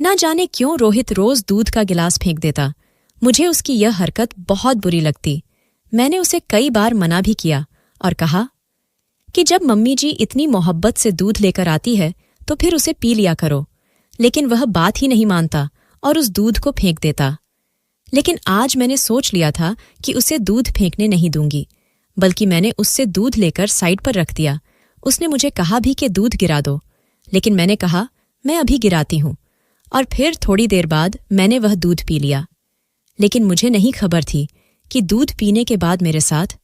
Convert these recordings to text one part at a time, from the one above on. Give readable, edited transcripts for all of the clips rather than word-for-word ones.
ना जाने क्यों रोहित रोज दूध का गिलास फेंक देता। मुझे उसकी यह हरकत बहुत बुरी लगती। मैंने उसे कई बार मना भी किया और कहा कि जब मम्मी जी इतनी मोहब्बत से दूध लेकर आती है तो फिर उसे पी लिया करो, लेकिन वह बात ही नहीं मानता और उस दूध को फेंक देता। लेकिन आज मैंने सोच लिया था कि उसे दूध फेंकने नहीं दूंगी, बल्कि मैंने उससे दूध लेकर साइड पर रख दिया। उसने मुझे कहा भी कि दूध गिरा दो, लेकिन मैंने कहा मैं अभी गिराती हूं, और फिर थोड़ी देर बाद मैंने वह दूध पी लिया। लेकिन मुझे नहीं खबर थी कि दूध पीने के बाद मेरे साथ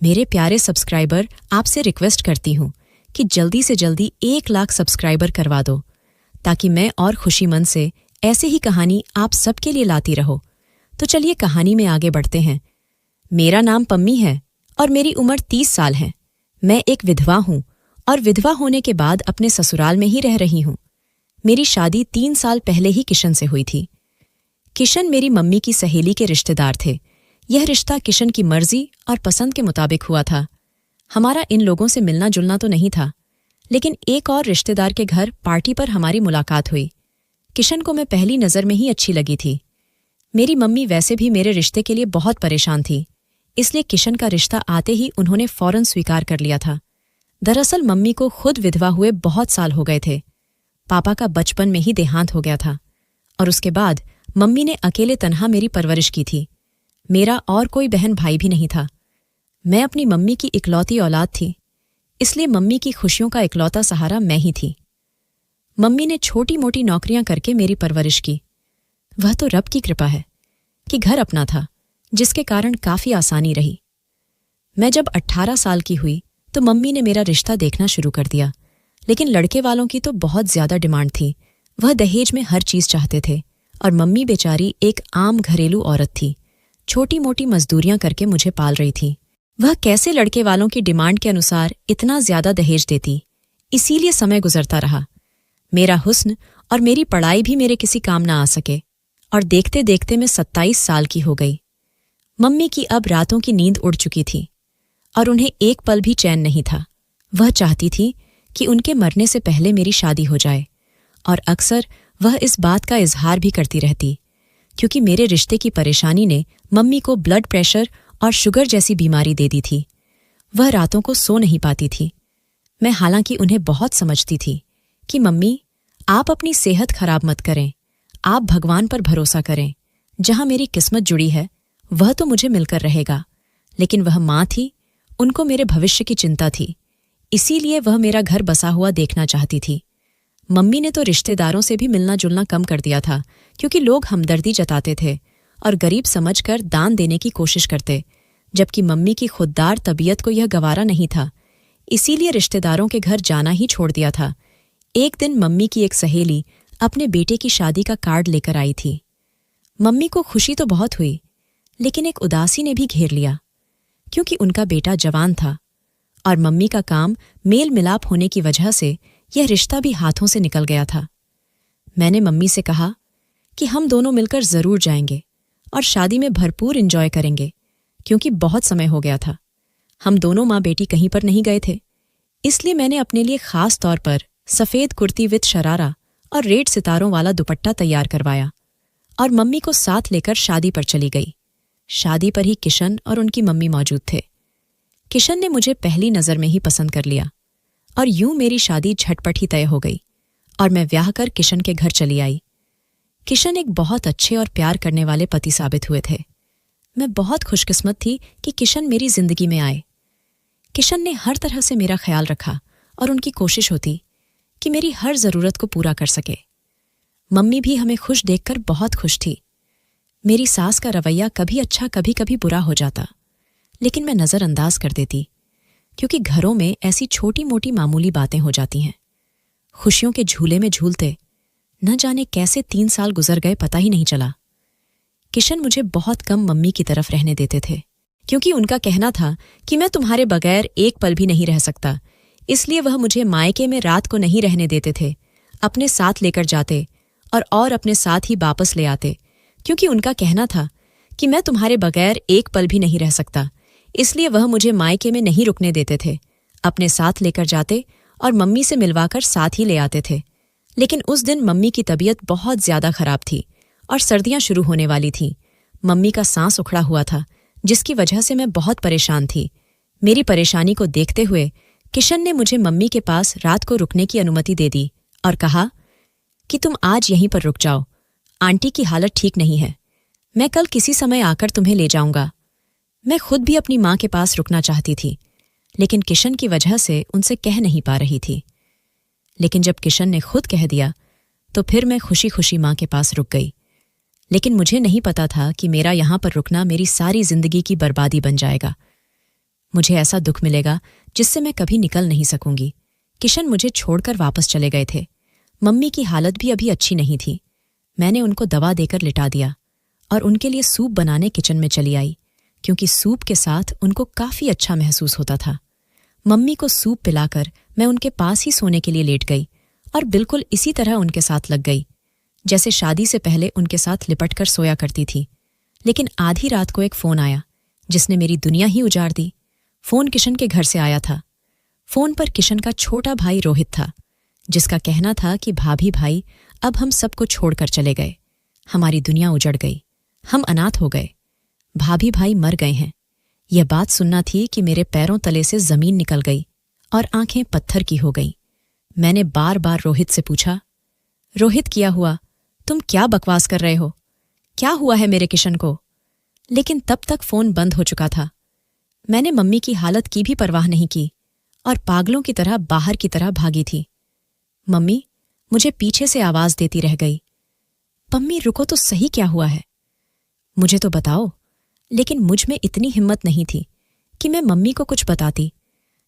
मेरे प्यारे सब्सक्राइबर, आपसे रिक्वेस्ट करती हूं कि जल्दी से जल्दी 1 लाख सब्सक्राइबर करवा दो, ताकि मैं और खुशी मन से ऐसे ही कहानी आप सबके लिए लाती रहो। तो चलिए कहानी में आगे बढ़ते हैं। मेरा नाम पम्मी है और मेरी उम्र 30 साल है। मैं एक विधवा हूं और विधवा होने के बाद अपने ससुराल में ही रह रही हूं। मेरी शादी 3 साल पहले ही किशन से हुई थी। किशन मेरी मम्मी की सहेली के रिश्तेदार थे। यह रिश्ता किशन की मर्जी और पसंद के मुताबिक हुआ था। हमारा इन लोगों से मिलना जुलना तो नहीं था, लेकिन एक और रिश्तेदार के घर पार्टी पर हमारी मुलाकात हुई। किशन को मैं पहली नज़र में ही अच्छी लगी थी। मेरी मम्मी वैसे भी मेरे रिश्ते के लिए बहुत परेशान थी, इसलिए किशन का रिश्ता आते ही उन्होंने फौरन स्वीकार कर लिया था। दरअसल मम्मी को खुद विधवा हुए बहुत साल हो गए थे। पापा का बचपन में ही देहांत हो गया था और उसके बाद मम्मी ने अकेले तन्हा मेरी परवरिश की थी। मेरा और कोई बहन भाई भी नहीं था। मैं अपनी मम्मी की इकलौती औलाद थी, इसलिए मम्मी की खुशियों का इकलौता सहारा मैं ही थी। मम्मी ने छोटी मोटी नौकरियां करके मेरी परवरिश की। वह तो रब की कृपा है कि घर अपना था, जिसके कारण काफी आसानी रही। मैं जब 18 साल की हुई तो मम्मी ने मेरा रिश्ता देखना शुरू कर दिया, लेकिन लड़के वालों की तो बहुत ज्यादा डिमांड थी। वह दहेज में हर चीज चाहते थे और मम्मी बेचारी एक आम घरेलू औरत थी। छोटी मोटी मजदूरियां करके मुझे पाल रही थी। वह कैसे लड़के वालों की डिमांड के अनुसार इतना ज्यादा दहेज देती, इसीलिए समय गुजरता रहा। मेरा हुस्न और मेरी पढ़ाई भी मेरे किसी काम ना आ सके और देखते देखते मैं 27 साल की हो गई। मम्मी की अब रातों की नींद उड़ चुकी थी और उन्हें एक पल भी चैन नहीं था। वह चाहती थी कि उनके मरने से पहले मेरी शादी हो जाए, और अक्सर वह इस बात का इजहार भी करती रहती, क्योंकि मेरे रिश्ते की परेशानी ने मम्मी को ब्लड प्रेशर और शुगर जैसी बीमारी दे दी थी। वह रातों को सो नहीं पाती थी। मैं हालांकि उन्हें बहुत समझती थी कि मम्मी, आप अपनी सेहत खराब मत करें, आप भगवान पर भरोसा करें। जहां मेरी किस्मत जुड़ी है वह तो मुझे मिलकर रहेगा। लेकिन वह माँ थी, उनको मेरे भविष्य की चिंता थी, इसीलिए वह मेरा घर बसा हुआ देखना चाहती थी। मम्मी ने तो रिश्तेदारों से भी मिलना जुलना कम कर दिया था, क्योंकि लोग हमदर्दी जताते थे और गरीब समझकर दान देने की कोशिश करते, जबकि मम्मी की खुददार तबीयत को यह गवारा नहीं था। इसीलिए रिश्तेदारों के घर जाना ही छोड़ दिया था। एक दिन मम्मी की एक सहेली अपने बेटे की शादी का कार्ड लेकर आई थी। मम्मी को खुशी तो बहुत हुई, लेकिन एक उदासी ने भी घेर लिया, क्योंकि उनका बेटा जवान था और मम्मी का काम मेल मिलाप होने की वजह से यह रिश्ता भी हाथों से निकल गया था। मैंने मम्मी से कहा कि हम दोनों मिलकर जरूर जाएंगे और शादी में भरपूर एंजॉय करेंगे, क्योंकि बहुत समय हो गया था। हम दोनों माँ बेटी कहीं पर नहीं गए थे, इसलिए मैंने अपने लिए खास तौर पर सफेद कुर्ती विद शरारा और रेड सितारों वाला दुपट्टा तैयार करवाया और मम्मी को साथ लेकर शादी पर चली गई। शादी पर ही किशन और उनकी मम्मी मौजूद थे। किशन ने मुझे पहली नजर में ही पसंद कर लिया और यूं मेरी शादी झटपट ही तय हो गई और मैं ब्याह कर किशन के घर चली आई। किशन एक बहुत अच्छे और प्यार करने वाले पति साबित हुए थे। मैं बहुत खुशकिस्मत थी कि किशन मेरी जिंदगी में आए। किशन ने हर तरह से मेरा ख्याल रखा और उनकी कोशिश होती कि मेरी हर जरूरत को पूरा कर सके। मम्मी भी हमें खुश देखकर बहुत खुश थी। मेरी सास का रवैया कभी अच्छा कभी कभी बुरा हो जाता, लेकिन मैं नजरअंदाज कर देती, क्योंकि घरों में ऐसी छोटी मोटी मामूली बातें हो जाती हैं। खुशियों के झूले में झूलते न जाने कैसे 3 साल गुजर गए, पता ही नहीं चला। किशन मुझे बहुत कम मम्मी की तरफ रहने देते थे, क्योंकि उनका कहना था कि मैं तुम्हारे बगैर एक पल भी नहीं रह सकता। इसलिए वह मुझे मायके में रात को नहीं रहने देते थे, अपने साथ लेकर जाते और अपने साथ ही वापस ले आते, क्योंकि उनका कहना था कि मैं तुम्हारे बगैर एक पल भी नहीं रह सकता। इसलिए वह मुझे मायके में नहीं रुकने देते थे, अपने साथ लेकर जाते और मम्मी से मिलवाकर साथ ही ले आते थे। लेकिन उस दिन मम्मी की तबीयत बहुत ज्यादा खराब थी और सर्दियां शुरू होने वाली थीं। मम्मी का सांस उखड़ा हुआ था, जिसकी वजह से मैं बहुत परेशान थी। मेरी परेशानी को देखते हुए किशन ने मुझे मम्मी के पास रात को रुकने की अनुमति दे दी और कहा कि तुम आज यहीं पर रुक जाओ, आंटी की हालत ठीक नहीं है, मैं कल किसी समय आकर तुम्हें ले जाऊंगा। मैं खुद भी अपनी माँ के पास रुकना चाहती थी, लेकिन किशन की वजह से उनसे कह नहीं पा रही थी। लेकिन जब किशन ने खुद कह दिया तो फिर मैं खुशी खुशी माँ के पास रुक गई। लेकिन मुझे नहीं पता था कि मेरा यहां पर रुकना मेरी सारी जिंदगी की बर्बादी बन जाएगा। मुझे ऐसा दुख मिलेगा जिससे मैं कभी निकल नहीं सकूंगी। किशन मुझे छोड़कर वापस चले गए थे। मम्मी की हालत भी अभी अच्छी नहीं थी। मैंने उनको दवा देकर लिटा दिया और उनके लिए सूप बनाने किचन में चली आई, क्योंकि सूप के साथ उनको काफी अच्छा महसूस होता था। मम्मी को सूप पिलाकर मैं उनके पास ही सोने के लिए लेट गई और बिल्कुल इसी तरह उनके साथ लग गई जैसे शादी से पहले उनके साथ लिपट कर सोया करती थी। लेकिन आधी रात को एक फोन आया जिसने मेरी दुनिया ही उजाड़ दी। फोन किशन के घर से आया था। फोन पर किशन का छोटा भाई रोहित था, जिसका कहना था कि भाभी भाई अब हम सबको छोड़कर चले गए, हमारी दुनिया उजड़ गई, हम अनाथ हो गए, भाभी भाई मर गए हैं। यह बात सुनना थी कि मेरे पैरों तले से जमीन निकल गई और आंखें पत्थर की हो गईं। मैंने बार बार रोहित से पूछा, रोहित क्या हुआ, तुम क्या बकवास कर रहे हो, क्या हुआ है मेरे किशन को? लेकिन तब तक फोन बंद हो चुका था। मैंने मम्मी की हालत की भी परवाह नहीं की और पागलों की तरह बाहर की तरह भागी थी। मम्मी मुझे पीछे से आवाज देती रह गई, पम्मी रुको तो सही, क्या हुआ है मुझे तो बताओ। लेकिन मुझ में इतनी हिम्मत नहीं थी कि मैं मम्मी को कुछ बताती।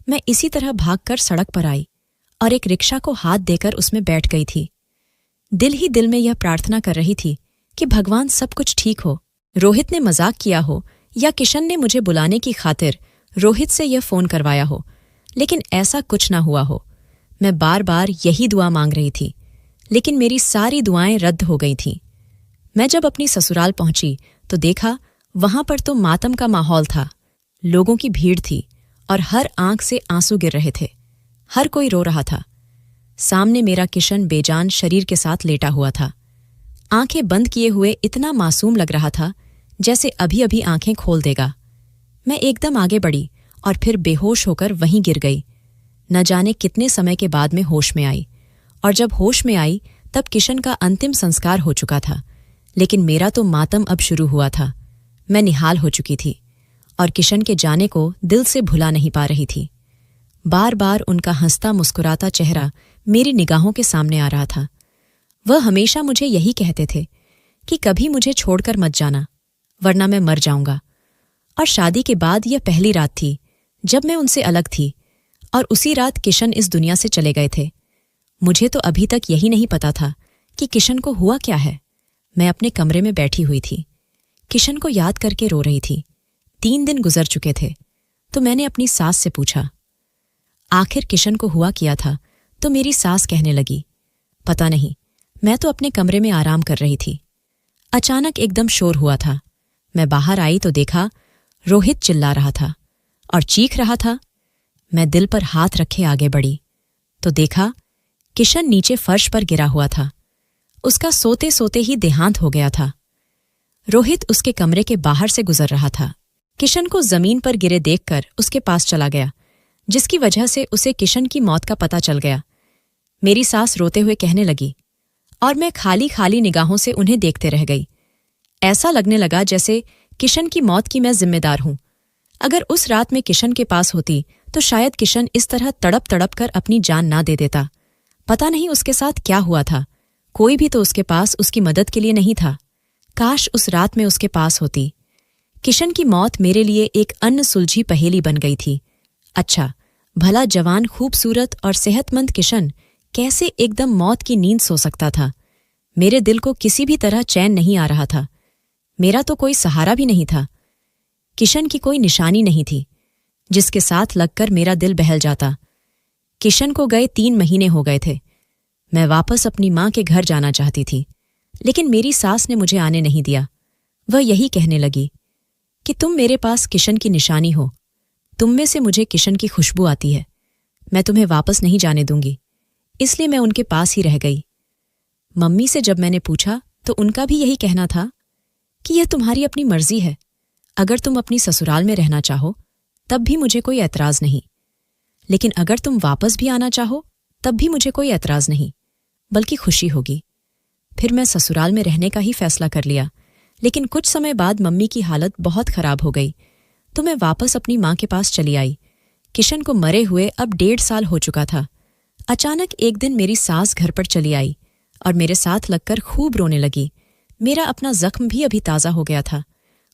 मैं इसी तरह भागकर सड़क पर आई और एक रिक्शा को हाथ देकर उसमें बैठ गई थी। दिल ही दिल में यह प्रार्थना कर रही थी कि भगवान सब कुछ ठीक हो, रोहित ने मजाक किया हो या किशन ने मुझे बुलाने की खातिर रोहित से यह फोन करवाया हो, लेकिन ऐसा कुछ ना हुआ हो। मैं बार बार यही दुआ मांग रही थी, लेकिन मेरी सारी दुआएं रद्द हो गई थीं। मैं जब अपनी ससुराल पहुंची तो देखा वहां पर तो मातम का माहौल था। लोगों की भीड़ थी और हर आंख से आंसू गिर रहे थे। हर कोई रो रहा था। सामने मेरा किशन बेजान शरीर के साथ लेटा हुआ था। आंखें बंद किए हुए इतना मासूम लग रहा था जैसे अभी अभी आंखें खोल देगा। मैं एकदम आगे बढ़ी और फिर बेहोश होकर वहीं गिर गई। न जाने कितने समय के बाद में होश में आई, और जब होश में आई तब किशन का अंतिम संस्कार हो चुका था। लेकिन मेरा तो मातम अब शुरू हुआ था। मैं निहाल हो चुकी थी और किशन के जाने को दिल से भुला नहीं पा रही थी। बार बार उनका हंसता मुस्कुराता चेहरा मेरी निगाहों के सामने आ रहा था। वह हमेशा मुझे यही कहते थे कि कभी मुझे छोड़कर मत जाना, वरना मैं मर जाऊंगा। और शादी के बाद यह पहली रात थी जब मैं उनसे अलग थी, और उसी रात किशन इस दुनिया से चले गए थे। मुझे तो अभी तक यही नहीं पता था कि किशन को हुआ क्या है। मैं अपने कमरे में बैठी हुई थी, किशन को याद करके रो रही थी। 3 दिन गुजर चुके थे, तो मैंने अपनी सास से पूछा, आखिर किशन को हुआ क्या था? तो मेरी सास कहने लगी, पता नहीं, मैं तो अपने कमरे में आराम कर रही थी। अचानक एकदम शोर हुआ था। मैं बाहर आई तो देखा रोहित चिल्ला रहा था और चीख रहा था। मैं दिल पर हाथ रखे आगे बढ़ी तो देखा किशन नीचे फर्श पर गिरा हुआ था। उसका सोते सोते ही देहांत हो गया था। रोहित उसके कमरे के बाहर से गुजर रहा था। किशन को जमीन पर गिरे देखकर उसके पास चला गया, जिसकी वजह से उसे किशन की मौत का पता चल गया। मेरी सास रोते हुए कहने लगी और मैं खाली खाली निगाहों से उन्हें देखते रह गई। ऐसा लगने लगा जैसे किशन की मौत की मैं जिम्मेदार हूं। अगर उस रात में किशन के पास होती तो शायद किशन इस तरह तड़प तड़प कर अपनी जान ना दे देता। पता नहीं उसके साथ क्या हुआ था। कोई भी तो उसके पास उसकी मदद के लिए नहीं था। काश उस रात में उसके पास होती। किशन की मौत मेरे लिए एक अनसुलझी पहेली बन गई थी। अच्छा, भला जवान खूबसूरत और सेहतमंद किशन कैसे एकदम मौत की नींद सो सकता था? मेरे दिल को किसी भी तरह चैन नहीं आ रहा था। मेरा तो कोई सहारा भी नहीं था। किशन की कोई निशानी नहीं थी जिसके साथ लगकर मेरा दिल बहल जाता। किशन को गए 3 महीने हो गए थे। मैं वापस अपनी माँ के घर जाना चाहती थी, लेकिन मेरी सास ने मुझे आने नहीं दिया। वह यही कहने लगी कि तुम मेरे पास किशन की निशानी हो, तुम में से मुझे किशन की खुशबू आती है, मैं तुम्हें वापस नहीं जाने दूंगी। इसलिए मैं उनके पास ही रह गई। मम्मी से जब मैंने पूछा तो उनका भी यही कहना था कि यह तुम्हारी अपनी मर्जी है, अगर तुम अपनी ससुराल में रहना चाहो तब भी मुझे कोई ऐतराज नहीं, लेकिन अगर तुम वापस भी आना चाहो तब भी मुझे कोई ऐतराज नहीं, बल्कि खुशी होगी। फिर मैं ससुराल में रहने का ही फैसला कर लिया, लेकिन कुछ समय बाद मम्मी की हालत बहुत खराब हो गई तो मैं वापस अपनी माँ के पास चली आई। किशन को मरे हुए अब 1.5 साल हो चुका था। अचानक एक दिन मेरी सास घर पर चली आई और मेरे साथ लगकर खूब रोने लगी। मेरा अपना जख्म भी अभी ताज़ा हो गया था।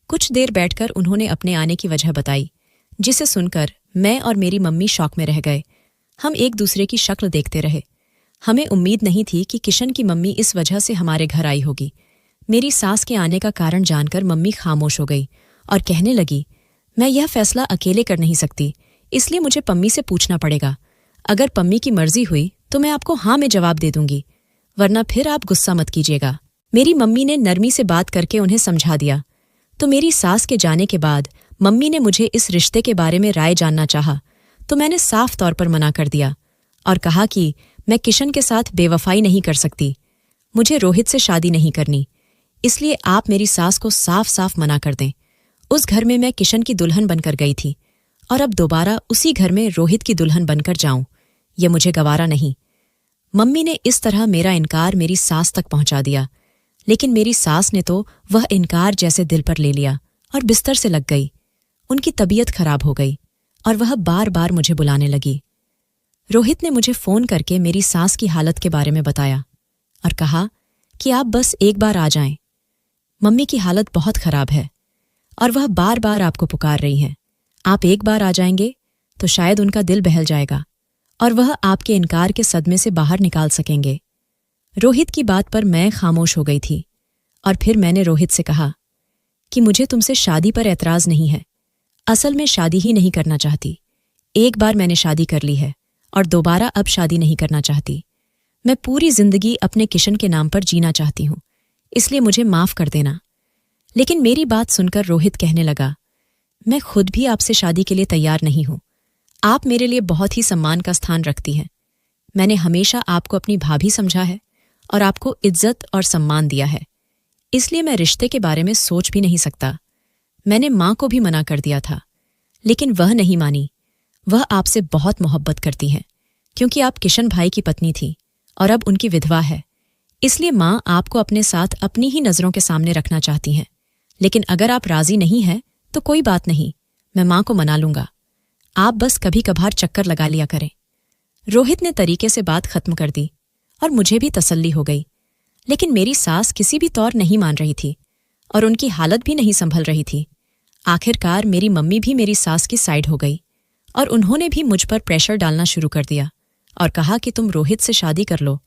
कुछ देर बैठकर उन्होंने अपने आने की वजह बताई, जिसे सुनकर मैं और मेरी मम्मी शॉक में रह गए। हम एक दूसरे की शक्ल देखते रहे। हमें उम्मीद नहीं थी कि किशन की मम्मी इस वजह से हमारे घर आई होगी। मेरी सास के आने का कारण जानकर मम्मी खामोश हो गई और कहने लगी, मैं यह फैसला अकेले कर नहीं सकती, इसलिए मुझे पम्मी से पूछना पड़ेगा। अगर पम्मी की मर्जी हुई तो मैं आपको हाँ में जवाब दे दूंगी, वरना फिर आप गुस्सा मत कीजिएगा। मेरी मम्मी ने नरमी से बात करके उन्हें समझा दिया। तो मेरी सास के जाने के बाद मम्मी ने मुझे इस रिश्ते के बारे में राय जानना चाहा तो मैंने साफ तौर पर मना कर दिया और कहा कि मैं किशन के साथ बेवफाई नहीं कर सकती, मुझे रोहित से शादी नहीं करनी, इसलिए आप मेरी सास को साफ साफ मना कर दें। उस घर में मैं किशन की दुल्हन बनकर गई थी और अब दोबारा उसी घर में रोहित की दुल्हन बनकर जाऊं, यह मुझे गवारा नहीं। मम्मी ने इस तरह मेरा इनकार मेरी सास तक पहुंचा दिया, लेकिन मेरी सास ने तो वह इनकार जैसे दिल पर ले लिया और बिस्तर से लग गई। उनकी तबीयत खराब हो गई और वह बार बार मुझे बुलाने लगी। रोहित ने मुझे फोन करके मेरी सास की हालत के बारे में बताया और कहा कि आप बस एक बार आ जाएं, मम्मी की हालत बहुत खराब है और वह बार बार आपको पुकार रही हैं। आप एक बार आ जाएंगे तो शायद उनका दिल बहल जाएगा और वह आपके इनकार के सदमे से बाहर निकाल सकेंगे। रोहित की बात पर मैं खामोश हो गई थी और फिर मैंने रोहित से कहा कि मुझे तुमसे शादी पर ऐतराज नहीं है, असल में शादी ही नहीं करना चाहती। एक बार मैंने शादी कर ली है और दोबारा अब शादी नहीं करना चाहती। मैं पूरी जिंदगी अपने किशन के नाम पर जीना चाहती हूँ, इसलिए मुझे माफ कर देना। लेकिन मेरी बात सुनकर रोहित कहने लगा, मैं खुद भी आपसे शादी के लिए तैयार नहीं हूं। आप मेरे लिए बहुत ही सम्मान का स्थान रखती हैं। मैंने हमेशा आपको अपनी भाभी समझा है और आपको इज्जत और सम्मान दिया है, इसलिए मैं रिश्ते के बारे में सोच भी नहीं सकता। मैंने माँ को भी मना कर दिया था, लेकिन वह नहीं मानी। वह आपसे बहुत मोहब्बत करती हैं, क्योंकि आप किशन भाई की पत्नी थी और अब उनकी विधवा है, इसलिए माँ आपको अपने साथ अपनी ही नज़रों के सामने रखना चाहती हैं। लेकिन अगर आप राजी नहीं हैं तो कोई बात नहीं, मैं माँ को मना लूंगा। आप बस कभी कभार चक्कर लगा लिया करें। रोहित ने तरीके से बात खत्म कर दी और मुझे भी तसल्ली हो गई। लेकिन मेरी सास किसी भी तौर नहीं मान रही थी और उनकी हालत भी नहीं संभल रही थी। आखिरकार मेरी मम्मी भी मेरी सास की साइड हो गई और उन्होंने भी मुझ पर प्रेशर डालना शुरू कर दिया और कहा कि तुम रोहित से शादी कर लो,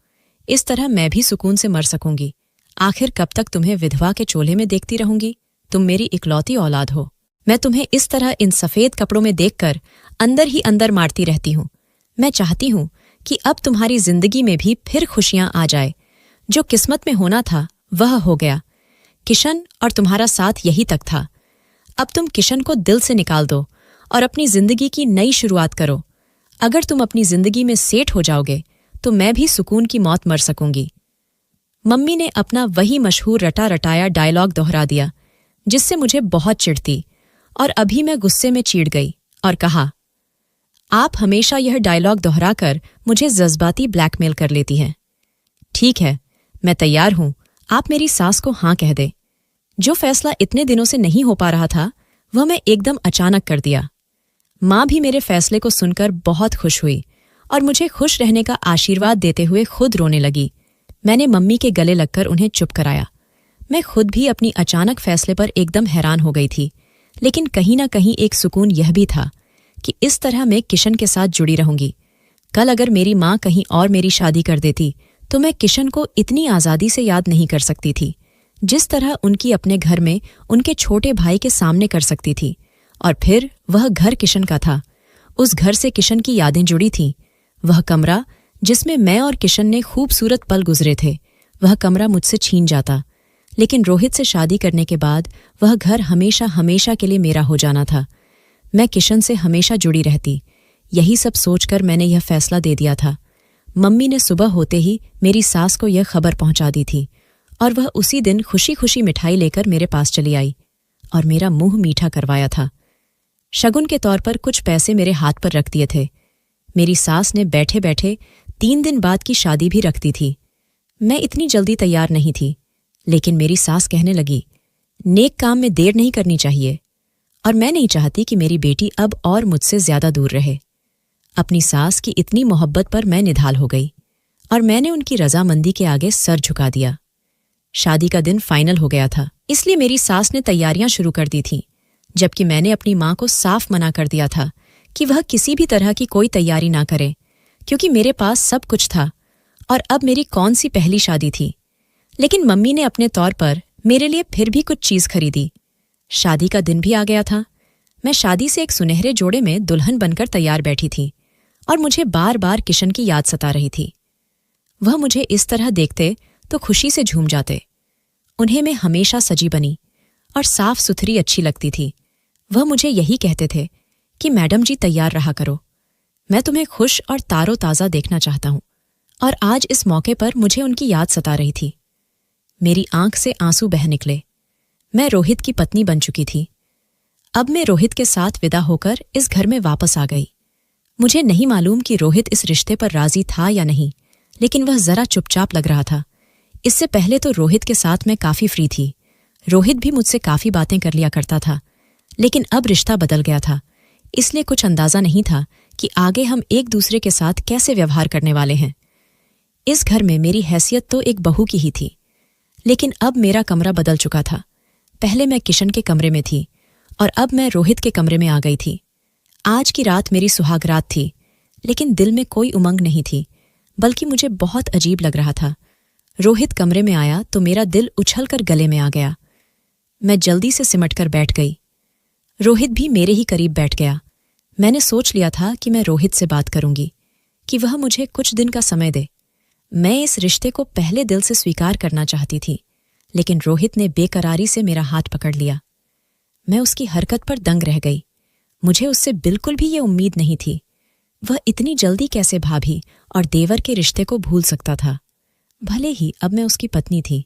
इस तरह मैं भी सुकून से मर सकूंगी। आखिर कब तक तुम्हें विधवा के चोले में देखती रहूंगी? तुम मेरी इकलौती औलाद हो। मैं तुम्हें इस तरह इन सफेद कपड़ों में देखकर अंदर ही अंदर मारती रहती हूँ। मैं चाहती हूँ कि अब तुम्हारी जिंदगी में भी फिर खुशियां आ जाए। जो किस्मत में होना था वह हो गया। किशन और तुम्हारा साथ यही तक था। अब तुम किशन को दिल से निकाल दो और अपनी जिंदगी की नई शुरुआत करो। अगर तुम अपनी जिंदगी में सेठ हो जाओगे तो मैं भी सुकून की मौत मर सकूंगी। मम्मी ने अपना वही मशहूर रटा रटाया डायलॉग दोहरा दिया, जिससे मुझे बहुत चिढ़ती, और अभी मैं गुस्से में चीड़ गई और कहा, आप हमेशा यह डायलॉग दोहराकर मुझे जज्बाती ब्लैकमेल कर लेती हैं। ठीक है, मैं तैयार हूं, आप मेरी सास को हाँ कह दे। जो फैसला इतने दिनों से नहीं हो पा रहा था वह मैं एकदम अचानक कर दिया। माँ भी मेरे फैसले को सुनकर बहुत खुश हुई और मुझे खुश रहने का आशीर्वाद देते हुए खुद रोने लगी। मैंने मम्मी के गले लगकर उन्हें चुप कराया। मैं खुद भी अपनी अचानक फैसले पर एकदम हैरान हो गई थी, लेकिन कहीं ना कहीं एक सुकून यह भी था कि इस तरह मैं किशन के साथ जुड़ी रहूंगी। कल अगर मेरी माँ कहीं और मेरी शादी कर देती तो मैं किशन को इतनी आज़ादी से याद नहीं कर सकती थी, जिस तरह उनकी अपने घर में उनके छोटे भाई के सामने कर सकती थी। और फिर वह घर किशन का था। उस घर से किशन की यादें जुड़ी थीं। वह कमरा जिसमें मैं और किशन ने खूबसूरत पल गुजरे थे, वह कमरा मुझसे छीन जाता। लेकिन रोहित से शादी करने के बाद वह घर हमेशा हमेशा के लिए मेरा हो जाना था। मैं किशन से हमेशा जुड़ी रहती। यही सब सोचकर मैंने यह फैसला दे दिया था। मम्मी ने सुबह होते ही मेरी सास को यह खबर पहुंचा दी थी और वह उसी दिन खुशी खुशी मिठाई लेकर मेरे पास चली आई और मेरा मुंह मीठा करवाया था। शगुन के तौर पर कुछ पैसे मेरे हाथ पर रख दिए थे। मेरी सास ने बैठे बैठे 3 दिन बाद की शादी भी रख दी थी। मैं इतनी जल्दी तैयार नहीं थी, लेकिन मेरी सास कहने लगी, नेक काम में देर नहीं करनी चाहिए, और मैं नहीं चाहती कि मेरी बेटी अब और मुझसे ज्यादा दूर रहे। अपनी सास की इतनी मोहब्बत पर मैं निढाल हो गई और मैंने उनकी रजामंदी के आगे सर झुका दिया। शादी का दिन फाइनल हो गया था, इसलिए मेरी सास ने तैयारियां शुरू कर दी थीं, जबकि मैंने अपनी मां को साफ मना कर दिया था कि वह किसी भी तरह की कोई तैयारी ना करे, क्योंकि मेरे पास सब कुछ था और अब मेरी कौन सी पहली शादी थी। लेकिन मम्मी ने अपने तौर पर मेरे लिए फिर भी कुछ चीज खरीदी। शादी का दिन भी आ गया था। मैं शादी से एक सुनहरे जोड़े में दुल्हन बनकर तैयार बैठी थी और मुझे बार बार किशन की याद सता रही थी। वह मुझे इस तरह देखते तो खुशी से झूम जाते। उन्हें मैं हमेशा सजी बनी और साफ सुथरी अच्छी लगती थी। वह मुझे यही कहते थे कि मैडम जी तैयार रहा करो, मैं तुम्हें खुश और तारो ताज़ा देखना चाहता हूं। और आज इस मौके पर मुझे उनकी याद सता रही थी। मेरी आंख से आंसू बह निकले। मैं रोहित की पत्नी बन चुकी थी। अब मैं रोहित के साथ विदा होकर इस घर में वापस आ गई। मुझे नहीं मालूम कि रोहित इस रिश्ते पर राजी था या नहीं, लेकिन वह जरा चुपचाप लग रहा था। इससे पहले तो रोहित के साथ मैं काफी फ्री थी। रोहित भी मुझसे काफी बातें कर लिया करता था, लेकिन अब रिश्ता बदल गया था, इसलिए कुछ अंदाजा नहीं था कि आगे हम एक दूसरे के साथ कैसे व्यवहार करने वाले हैं। इस घर में मेरी हैसियत तो एक बहू की ही थी, लेकिन अब मेरा कमरा बदल चुका था। पहले मैं किशन के कमरे में थी और अब मैं रोहित के कमरे में आ गई थी। आज की रात मेरी सुहाग रात थी, लेकिन दिल में कोई उमंग नहीं थी, बल्कि मुझे बहुत अजीब लग रहा था। रोहित कमरे में आया तो मेरा दिल उछलकर गले में आ गया। मैं जल्दी से सिमट कर बैठ गई। रोहित भी मेरे ही करीब बैठ गया। मैंने सोच लिया था कि मैं रोहित से बात करूंगी, कि वह मुझे कुछ दिन का समय दे। मैं इस रिश्ते को पहले दिल से स्वीकार करना चाहती थी, लेकिन रोहित ने बेकरारी से मेरा हाथ पकड़ लिया। मैं उसकी हरकत पर दंग रह गई। मुझे उससे बिल्कुल भी ये उम्मीद नहीं थी। वह इतनी जल्दी कैसे भाभी और देवर के रिश्ते को भूल सकता था। भले ही अब मैं उसकी पत्नी थी,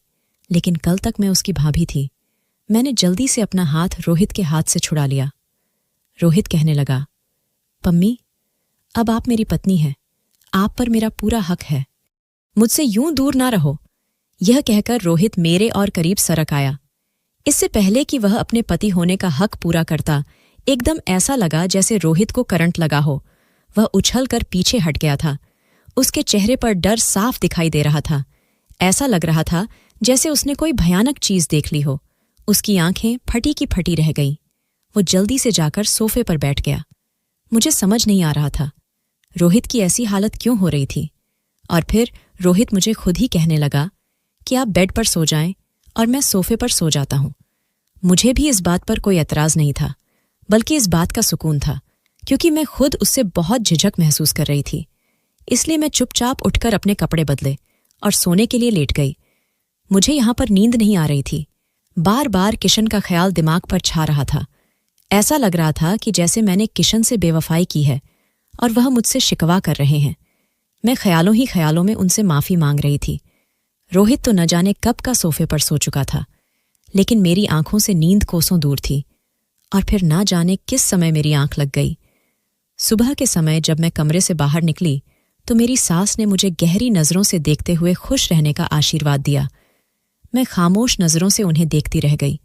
लेकिन कल तक मैं उसकी भाभी थी। मैंने जल्दी से अपना हाथ रोहित के हाथ से छुड़ा लिया। रोहित कहने लगा, पम्मी, अब आप मेरी पत्नी हैं, आप पर मेरा पूरा हक है, मुझसे यूं दूर ना रहो। यह कहकर रोहित मेरे और करीब सरक आया। इससे पहले कि वह अपने पति होने का हक पूरा करता, एकदम ऐसा लगा जैसे रोहित को करंट लगा हो। वह उछलकर पीछे हट गया था। उसके चेहरे पर डर साफ दिखाई दे रहा था। ऐसा लग रहा था जैसे उसने कोई भयानक चीज देख ली हो। उसकी आंखें फटी की फटी रह गईं। वो जल्दी से जाकर सोफे पर बैठ गया। मुझे समझ नहीं आ रहा था रोहित की ऐसी हालत क्यों हो रही थी। और फिर रोहित मुझे खुद ही कहने लगा कि आप बेड पर सो जाएं और मैं सोफे पर सो जाता हूं। मुझे भी इस बात पर कोई एतराज नहीं था, बल्कि इस बात का सुकून था, क्योंकि मैं खुद उससे बहुत झिझक महसूस कर रही थी। इसलिए मैं चुपचाप उठकर अपने कपड़े बदले और सोने के लिए लेट गई। मुझे यहां पर नींद नहीं आ रही थी। बार बार किशन का ख्याल दिमाग पर छा रहा था। ऐसा लग रहा था कि जैसे मैंने किशन से बेवफाई की है और वह मुझसे शिकवा कर रहे हैं। मैं ख्यालों ही ख्यालों में उनसे माफी मांग रही थी। रोहित तो न जाने कब का सोफे पर सो चुका था, लेकिन मेरी आंखों से नींद कोसों दूर थी। और फिर ना जाने किस समय मेरी आंख लग गई। सुबह के समय जब मैं कमरे से बाहर निकली तो मेरी सास ने मुझे गहरी नजरों से देखते हुए खुश रहने का आशीर्वाद दिया। मैं खामोश नजरों से उन्हें देखती रह गई।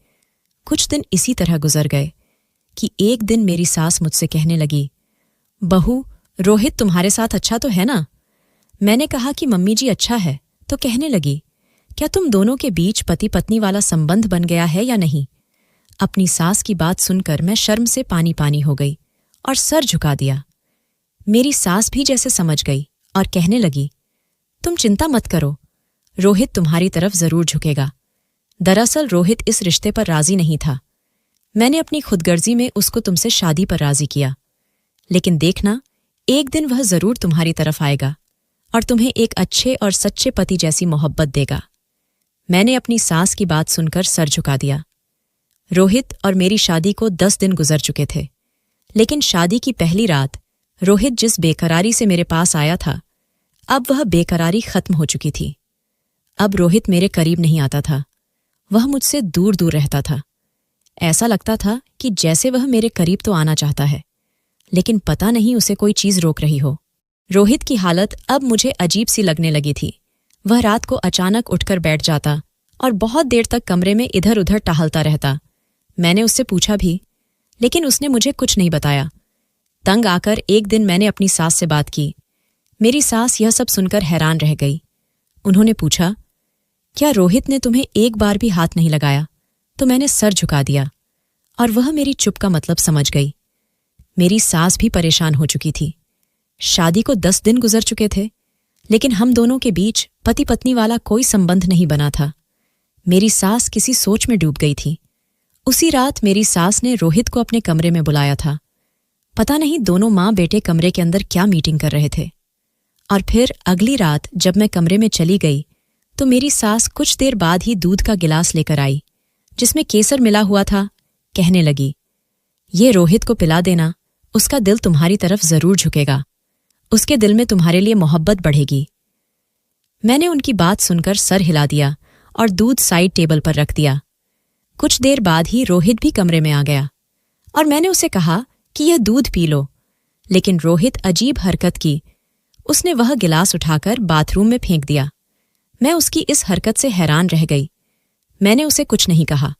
कुछ दिन इसी तरह गुजर गए कि एक दिन मेरी सास मुझसे कहने लगी, बहू, रोहित तुम्हारे साथ अच्छा तो है ना? मैंने कहा कि मम्मी जी अच्छा है, तो कहने लगी, क्या तुम दोनों के बीच पति पत्नी वाला संबंध बन गया है या नहीं? अपनी सास की बात सुनकर मैं शर्म से पानी पानी हो गई और सर झुका दिया। मेरी सास भी जैसे समझ गई और कहने लगी, तुम चिंता मत करो, रोहित तुम्हारी तरफ जरूर झुकेगा। दरअसल रोहित इस रिश्ते पर राजी नहीं था। मैंने अपनी खुदगर्जी में उसको तुमसे शादी पर राजी किया, लेकिन देखना, एक दिन वह जरूर तुम्हारी तरफ आएगा और तुम्हें एक अच्छे और सच्चे पति जैसी मोहब्बत देगा। मैंने अपनी सास की बात सुनकर सर झुका दिया। रोहित और मेरी शादी को 10 दिन गुजर चुके थे, लेकिन शादी की पहली रात रोहित जिस बेकरारी से मेरे पास आया था, अब वह बेकरारी खत्म हो चुकी थी। अब रोहित मेरे करीब नहीं आता था, वह मुझसे दूर दूर रहता था। ऐसा लगता था कि जैसे वह मेरे करीब तो आना चाहता है, लेकिन पता नहीं उसे कोई चीज रोक रही हो। रोहित की हालत अब मुझे अजीब सी लगने लगी थी। वह रात को अचानक उठकर बैठ जाता और बहुत देर तक कमरे में इधर उधर टहलता रहता। मैंने उससे पूछा भी, लेकिन उसने मुझे कुछ नहीं बताया। तंग आकर एक दिन मैंने अपनी सास से बात की। मेरी सास यह सब सुनकर हैरान रह गई। उन्होंने पूछा, क्या रोहित ने तुम्हें एक बार भी हाथ नहीं लगाया? तो मैंने सर झुका दिया और वह मेरी चुप का मतलब समझ गई। मेरी सास भी परेशान हो चुकी थी। शादी को 10 दिन गुजर चुके थे, लेकिन हम दोनों के बीच पति पत्नी वाला कोई संबंध नहीं बना था। मेरी सास किसी सोच में डूब गई थी। उसी रात मेरी सास ने रोहित को अपने कमरे में बुलाया था। पता नहीं दोनों माँ बेटे कमरे के अंदर क्या मीटिंग कर रहे थे। और फिर अगली रात जब मैं कमरे में चली गई तो मेरी सास कुछ देर बाद ही दूध का गिलास लेकर आई, जिसमें केसर मिला हुआ था। कहने लगी, ये रोहित को पिला देना, उसका दिल तुम्हारी तरफ जरूर झुकेगा, उसके दिल में तुम्हारे लिए मोहब्बत बढ़ेगी। मैंने उनकी बात सुनकर सर हिला दिया और दूध साइड टेबल पर रख दिया। कुछ देर बाद ही रोहित भी कमरे में आ गया और मैंने उसे कहा कि यह दूध पी लो, लेकिन रोहित अजीब हरकत की। उसने वह गिलास उठाकर बाथरूम में फेंक दिया। मैं उसकी इस हरकत से हैरान रह गई। मैंने उसे कुछ नहीं कहा।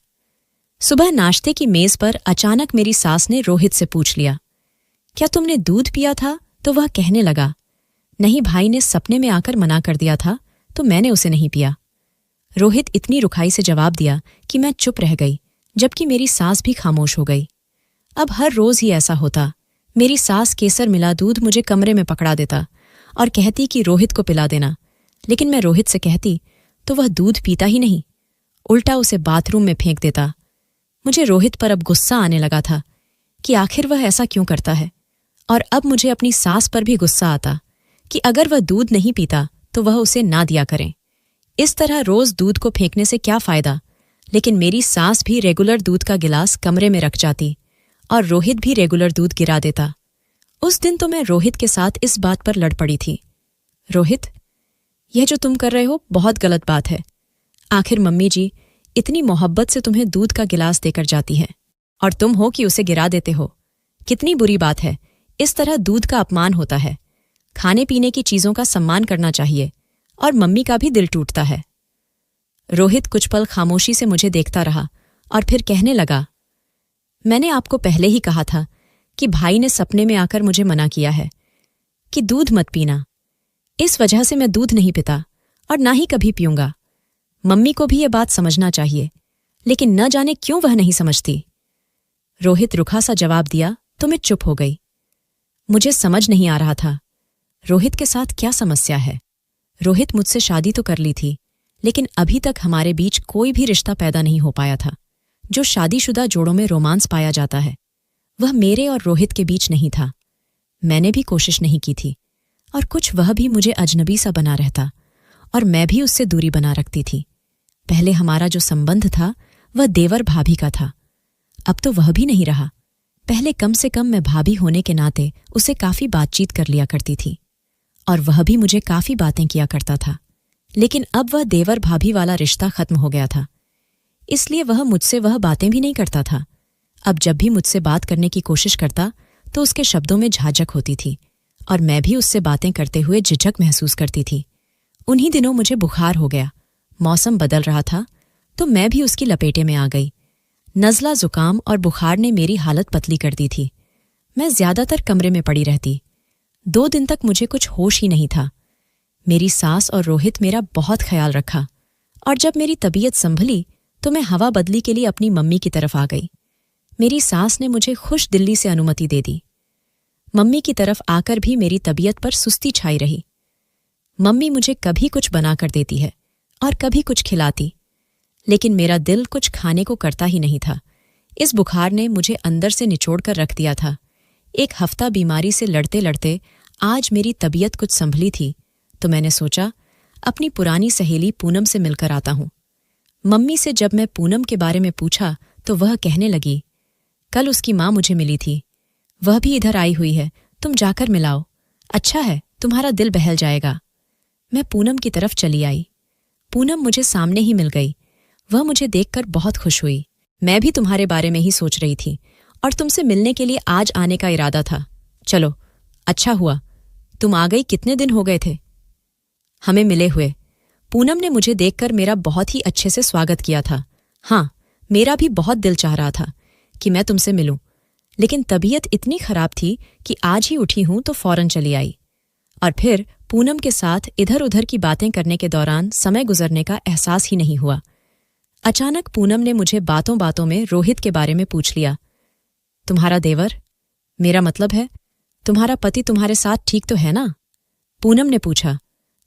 सुबह नाश्ते की मेज पर अचानक मेरी सास ने रोहित से पूछ लिया, क्या तुमने दूध पिया था? तो वह कहने लगा, नहीं, भाई ने सपने में आकर मना कर दिया था तो मैंने उसे नहीं पिया। रोहित इतनी रुखाई से जवाब दिया कि मैं चुप रह गई, जबकि मेरी सास भी खामोश हो गई। अब हर रोज ही ऐसा होता। मेरी सास केसर मिला दूध मुझे कमरे में पकड़ा देता और कहती कि रोहित को पिला देना, लेकिन मैं रोहित से कहती तो वह दूध पीता ही नहीं, उल्टा उसे बाथरूम में फेंक देता। मुझे रोहित पर अब गुस्सा आने लगा था कि आखिर वह ऐसा क्यों करता है, और अब मुझे अपनी सास पर भी गुस्सा आता कि अगर वह दूध नहीं पीता तो वह उसे ना दिया करें। इस तरह रोज दूध को फेंकने से क्या फायदा। लेकिन मेरी सास भी रेगुलर दूध का गिलास कमरे में रख जाती और रोहित भी रेगुलर दूध गिरा देता। उस दिन तो मैं रोहित के साथ इस बात पर लड़ पड़ी थी। रोहित, यह जो तुम कर रहे हो बहुत गलत बात है। आखिर मम्मी जी इतनी मोहब्बत से तुम्हें दूध का गिलास देकर जाती हैं और तुम हो कि उसे गिरा देते हो। कितनी बुरी बात है। इस तरह दूध का अपमान होता है। खाने पीने की चीजों का सम्मान करना चाहिए और मम्मी का भी दिल टूटता है। रोहित कुछ पल खामोशी से मुझे देखता रहा और फिर कहने लगा, मैंने आपको पहले ही कहा था कि भाई ने सपने में आकर मुझे मना किया है कि दूध मत पीना। इस वजह से मैं दूध नहीं पीता और ना ही कभी पीऊंगा। मम्मी को भी ये बात समझना चाहिए, लेकिन न जाने क्यों वह नहीं समझती। रोहित रुखा सा जवाब दिया तो मैं चुप हो गई। मुझे समझ नहीं आ रहा था रोहित के साथ क्या समस्या है। रोहित मुझसे शादी तो कर ली थी, लेकिन अभी तक हमारे बीच कोई भी रिश्ता पैदा नहीं हो पाया था। जो शादीशुदा जोड़ों में रोमांस पाया जाता है, वह मेरे और रोहित के बीच नहीं था। मैंने भी कोशिश नहीं की थी और कुछ वह भी मुझे अजनबी सा बना रहता और मैं भी उससे दूरी बना रखती थी। पहले हमारा जो संबंध था वह देवर भाभी का था, अब तो वह भी नहीं रहा। पहले कम से कम मैं भाभी होने के नाते उसे काफी बातचीत कर लिया करती थी और वह भी मुझे काफी बातें किया करता था, लेकिन अब वह देवर भाभी वाला रिश्ता खत्म हो गया था, इसलिए वह मुझसे वह बातें भी नहीं करता था। अब जब भी मुझसे बात करने की कोशिश करता तो उसके शब्दों में झाझक होती थी और मैं भी उससे बातें करते हुए झिझक महसूस करती थी। उन्हीं दिनों मुझे बुखार हो गया। मौसम बदल रहा था तो मैं भी उसकी लपेटे में आ गई। नज़ला, जुकाम और बुखार ने मेरी हालत पतली कर दी थी। मैं ज्यादातर कमरे में पड़ी रहती। 2 दिन तक मुझे कुछ होश ही नहीं था। मेरी सास और रोहित मेरा बहुत ख्याल रखा और जब मेरी तबीयत संभली तो मैं हवा बदली के लिए अपनी मम्मी की तरफ आ गई। मेरी सास ने मुझे खुश दिल्ली से अनुमति दे दी। मम्मी की तरफ आकर भी मेरी तबीयत पर सुस्ती छाई रही। मम्मी मुझे कभी कुछ बना कर देती है और कभी कुछ खिलाती, लेकिन मेरा दिल कुछ खाने को करता ही नहीं था। इस बुखार ने मुझे अंदर से निचोड़ कर रख दिया था। 1 हफ्ता बीमारी से लड़ते लड़ते आज मेरी तबीयत कुछ संभली थी तो मैंने सोचा अपनी पुरानी सहेली पूनम से मिलकर आता हूं। मम्मी से जब मैं पूनम के बारे में पूछा तो वह कहने लगी, कल उसकी माँ मुझे मिली थी, वह भी इधर आई हुई है, तुम जाकर मिलाओ, अच्छा है, तुम्हारा दिल बहल जाएगा। मैं पूनम की तरफ चली आई। पूनम मुझे सामने ही मिल गई। वह मुझे देखकर बहुत खुश हुई। मैं भी तुम्हारे बारे में ही सोच रही थी और तुमसे मिलने के लिए आज आने का इरादा था। चलो, अच्छा हुआ तुम आ गई। कितने दिन हो गए थे हमें मिले हुए? पूनम ने मुझे देखकर मेरा बहुत ही अच्छे से स्वागत किया था। हाँ, मेरा भी बहुत दिल चाह रहा था कि मैं तुमसे मिलूं, लेकिन तबीयत इतनी खराब थी कि आज ही उठी हूं तो फौरन चली आई। और फिर पूनम के साथ इधर उधर की बातें करने के दौरान समय गुजरने का एहसास ही नहीं हुआ। अचानक पूनम ने मुझे बातों बातों में रोहित के बारे में पूछ लिया। तुम्हारा देवर, मेरा मतलब है तुम्हारा पति तुम्हारे साथ ठीक तो है ना? पूनम ने पूछा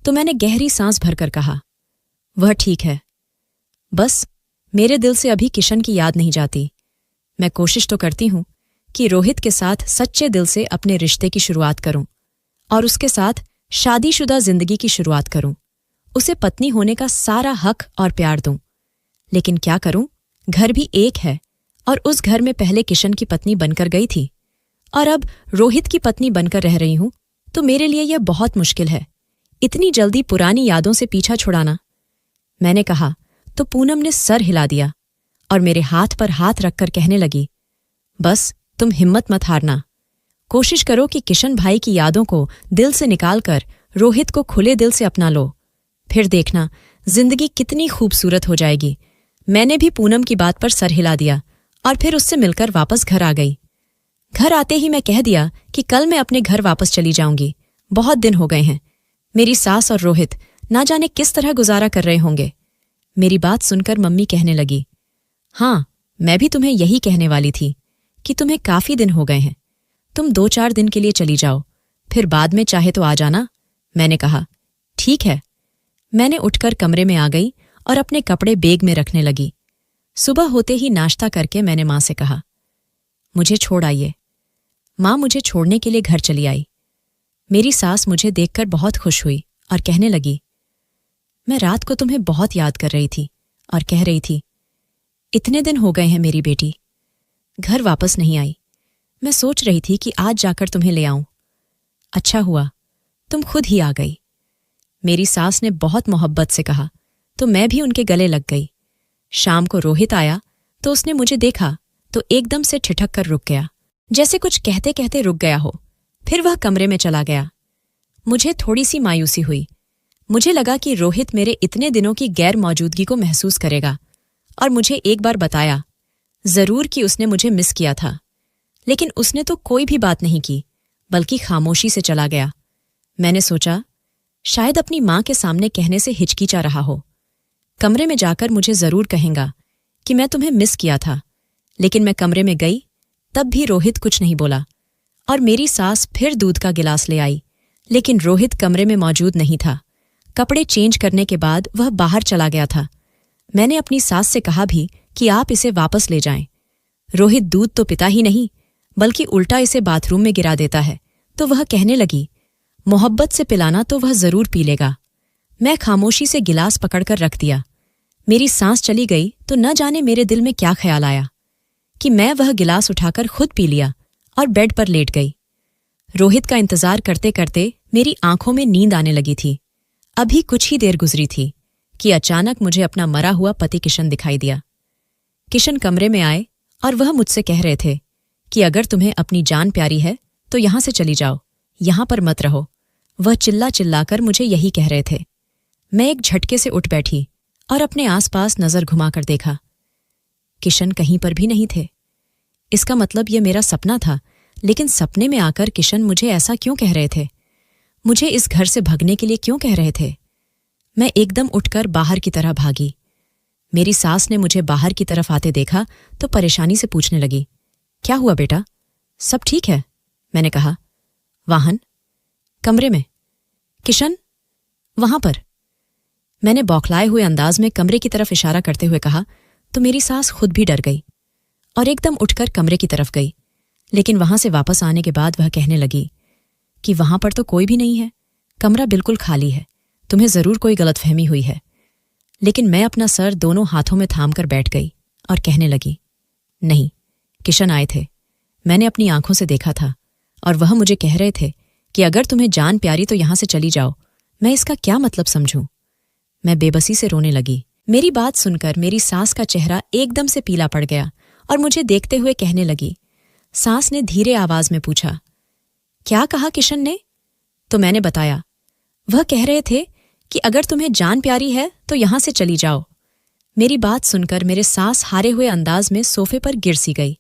तो मैंने गहरी सांस भरकर कहा, वह ठीक है। बस मेरे दिल से अभी किशन की याद नहीं जाती। मैं कोशिश तो करती हूं कि रोहित के साथ सच्चे दिल से अपने रिश्ते की शुरुआत करूं और उसके साथ शादीशुदा जिंदगी की शुरुआत करूं, उसे पत्नी होने का सारा हक और प्यार दूं। लेकिन क्या करूं, घर भी एक है और उस घर में पहले किशन की पत्नी बनकर गई थी और अब रोहित की पत्नी बनकर रह रही हूं, तो मेरे लिए यह बहुत मुश्किल है इतनी जल्दी पुरानी यादों से पीछा छुड़ाना। मैंने कहा तो पूनम ने सर हिला दिया और मेरे हाथ पर हाथ रखकर कहने लगी, बस तुम हिम्मत मत हारना। कोशिश करो कि किशन भाई की यादों को दिल से निकालकर रोहित को खुले दिल से अपना लो। फिर देखना जिंदगी कितनी खूबसूरत हो जाएगी। मैंने भी पूनम की बात पर सर हिला दिया और फिर उससे मिलकर वापस घर आ गई। घर आते ही मैं कह दिया कि कल मैं अपने घर वापस चली जाऊंगी। बहुत दिन हो गए हैं। मेरी सास और रोहित ना जाने किस तरह गुजारा कर रहे होंगे। मेरी बात सुनकर मम्मी कहने लगी, हाँ, मैं भी तुम्हें यही कहने वाली थी कि तुम्हें काफी दिन हो गए हैं। तुम 2-4 दिन के लिए चली जाओ, फिर बाद में चाहे तो आ जाना। मैंने कहा, ठीक है। मैंने उठकर कमरे में आ गई और अपने कपड़े बैग में रखने लगी। सुबह होते ही नाश्ता करके मैंने मां से कहा, मुझे छोड़ आइए। मां मुझे छोड़ने के लिए घर चली आई। मेरी सास मुझे देखकर बहुत खुश हुई और कहने लगी, मैं रात को तुम्हें बहुत याद कर रही थी और कह रही थी, इतने दिन हो गए हैं मेरी बेटी घर वापस नहीं आई। मैं सोच रही थी कि आज जाकर तुम्हें ले आऊं। अच्छा हुआ तुम खुद ही आ गई। मेरी सास ने बहुत मोहब्बत से कहा तो मैं भी उनके गले लग गई। शाम को रोहित आया तो उसने मुझे देखा तो एकदम से ठिठक कर रुक गया, जैसे कुछ कहते कहते रुक गया हो। फिर वह कमरे में चला गया। मुझे थोड़ी सी मायूसी हुई। मुझे लगा कि रोहित मेरे इतने दिनों की गैर मौजूदगी को महसूस करेगा और मुझे एक बार बताया जरूर कि उसने मुझे मिस किया था। लेकिन उसने तो कोई भी बात नहीं की, बल्कि खामोशी से चला गया। मैंने सोचा शायद अपनी मां के सामने कहने से हिचकिचा रहा हो। कमरे में जाकर मुझे जरूर कहेगा कि मैं तुम्हें मिस किया था। लेकिन मैं कमरे में गई तब भी रोहित कुछ नहीं बोला और मेरी सास फिर दूध का गिलास ले आई, लेकिन रोहित कमरे में मौजूद नहीं था। कपड़े चेंज करने के बाद वह बाहर चला गया था। मैंने अपनी सास से कहा भी कि आप इसे वापस ले जाएं। रोहित दूध तो पिता ही नहीं बल्कि उल्टा इसे बाथरूम में गिरा देता है। तो वह कहने लगी, मोहब्बत से पिलाना तो वह जरूर पी लेगा। मैं खामोशी से गिलास पकड़कर रख दिया। मेरी सांस चली गई तो न जाने मेरे दिल में क्या ख्याल आया कि मैं वह गिलास उठाकर खुद पी लिया और बेड पर लेट गई। रोहित का इंतजार करते करते मेरी आंखों में नींद आने लगी थी। अभी कुछ ही देर गुजरी थी कि अचानक मुझे अपना मरा हुआ पति किशन दिखाई दिया। किशन कमरे में आए और वह मुझसे कह रहे थे कि अगर तुम्हें अपनी जान प्यारी है तो यहां से चली जाओ, यहां पर मत रहो। वह चिल्ला चिल्लाकर मुझे यही कह रहे थे। मैं एक झटके से उठ बैठी और अपने आसपास नजर घुमाकर देखा। किशन कहीं पर भी नहीं थे। इसका मतलब यह मेरा सपना था, लेकिन सपने में आकर किशन मुझे ऐसा क्यों कह रहे थे? मुझे इस घर से भगने के लिए क्यों कह रहे थे? मैं एकदम उठकर बाहर की तरह भागी। मेरी सास ने मुझे बाहर की तरफ आते देखा तो परेशानी से पूछने लगी, क्या हुआ बेटा, सब ठीक है? मैंने कहा, वाहन कमरे में, किशन वहां पर। मैंने बौखलाए हुए अंदाज में कमरे की तरफ इशारा करते हुए कहा तो मेरी सास खुद भी डर गई और एकदम उठकर कमरे की तरफ गई। लेकिन वहां से वापस आने के बाद वह कहने लगी कि वहां पर तो कोई भी नहीं है, कमरा बिल्कुल खाली है, तुम्हें जरूर कोई गलतफहमी हुई है। लेकिन मैं अपना सर दोनों हाथों में थामकर बैठ गई और कहने लगी, नहीं, किशन आए थे, मैंने अपनी आंखों से देखा था और वह मुझे कह रहे थे कि अगर तुम्हें जान प्यारी तो यहां से चली जाओ, मैं इसका क्या मतलब समझूं? मैं बेबसी से रोने लगी। मेरी बात सुनकर मेरी सास का चेहरा एकदम से पीला पड़ गया और मुझे देखते हुए कहने लगी। सास ने धीरे आवाज में पूछा, क्या कहा किशन ने? तो मैंने बताया। वह कह रहे थे कि अगर तुम्हें जान प्यारी है तो यहां से चली जाओ। मेरी बात सुनकर मेरे सास हारे हुए अंदाज में सोफे पर गिर सी गई।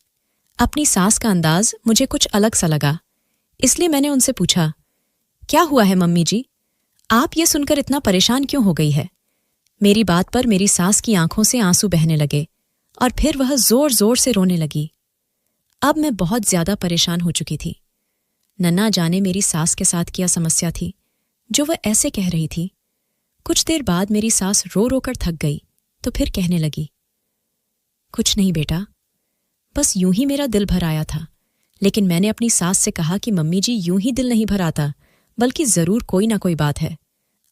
अपनी सास का अंदाज मुझे कुछ अलग सा लगा, इसलिए मैंने उनसे पूछा, क्या हुआ है मम्मी जी? आप ये सुनकर इतना परेशान क्यों हो गई है? मेरी बात पर मेरी सास की आंखों से आंसू बहने लगे और फिर वह जोर जोर से रोने लगी। अब मैं बहुत ज्यादा परेशान हो चुकी थी। नन्ना जाने मेरी सास के साथ क्या समस्या थी जो वह ऐसे कह रही थी। कुछ देर बाद मेरी सास रो रो कर थक गई तो फिर कहने लगी, कुछ नहीं बेटा, बस यूं ही मेरा दिल भर आया था। लेकिन मैंने अपनी सास से कहा कि मम्मी जी यूं ही दिल नहीं भर आता, बल्कि जरूर कोई ना कोई बात है।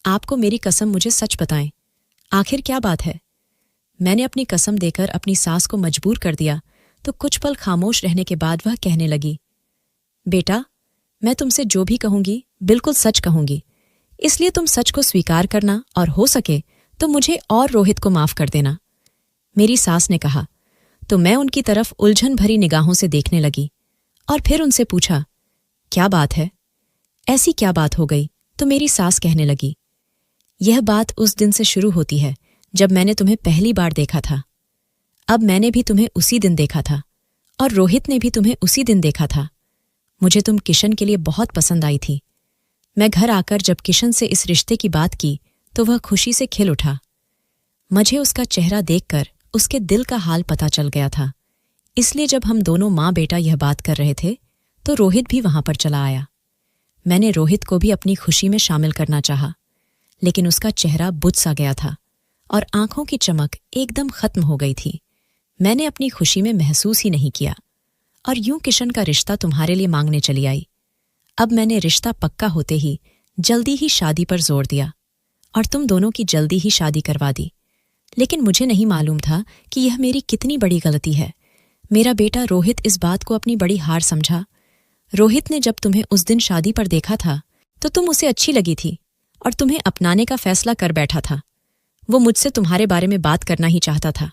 आपको मेरी कसम मुझे सच बताएं, आखिर क्या बात है? मैंने अपनी कसम देकर अपनी सास को मजबूर कर दिया तो कुछ पल खामोश रहने के बाद वह कहने लगी, बेटा, मैं तुमसे जो भी कहूंगी बिल्कुल सच कहूंगी, इसलिए तुम सच को स्वीकार करना और हो सके तो मुझे और रोहित को माफ कर देना। मेरी सास ने कहा तो मैं उनकी तरफ उलझन भरी निगाहों से देखने लगी और फिर उनसे पूछा, क्या बात है? ऐसी क्या बात हो गई? तो मेरी सास कहने लगी, यह बात उस दिन से शुरू होती है जब मैंने तुम्हें पहली बार देखा था। अब मैंने भी तुम्हें उसी दिन देखा था और रोहित ने भी तुम्हें उसी दिन देखा था। मुझे तुम किशन के लिए बहुत पसंद आई थी। मैं घर आकर जब किशन से इस रिश्ते की बात की तो वह खुशी से खिल उठा। मुझे उसका चेहरा देखकर उसके दिल का हाल पता चल गया था, इसलिए जब हम दोनों माँ बेटा यह बात कर रहे थे तो रोहित भी वहां पर चला आया। मैंने रोहित को भी अपनी खुशी में शामिल करना चाहा, लेकिन उसका चेहरा बुझ सा गया था और आंखों की चमक एकदम खत्म हो गई थी। मैंने अपनी खुशी में महसूस ही नहीं किया और यूं किशन का रिश्ता तुम्हारे लिए मांगने चली आई। अब मैंने रिश्ता पक्का होते ही जल्दी ही शादी पर जोर दिया और तुम दोनों की जल्दी ही शादी करवा दी। लेकिन मुझे नहीं मालूम था कि यह मेरी कितनी बड़ी गलती है। मेरा बेटा रोहित इस बात को अपनी बड़ी हार समझा। रोहित ने जब तुम्हें उस दिन शादी पर देखा था तो तुम उसे अच्छी लगी थी और तुम्हें अपनाने का फैसला कर बैठा था। वो मुझसे तुम्हारे बारे में बात करना ही चाहता था,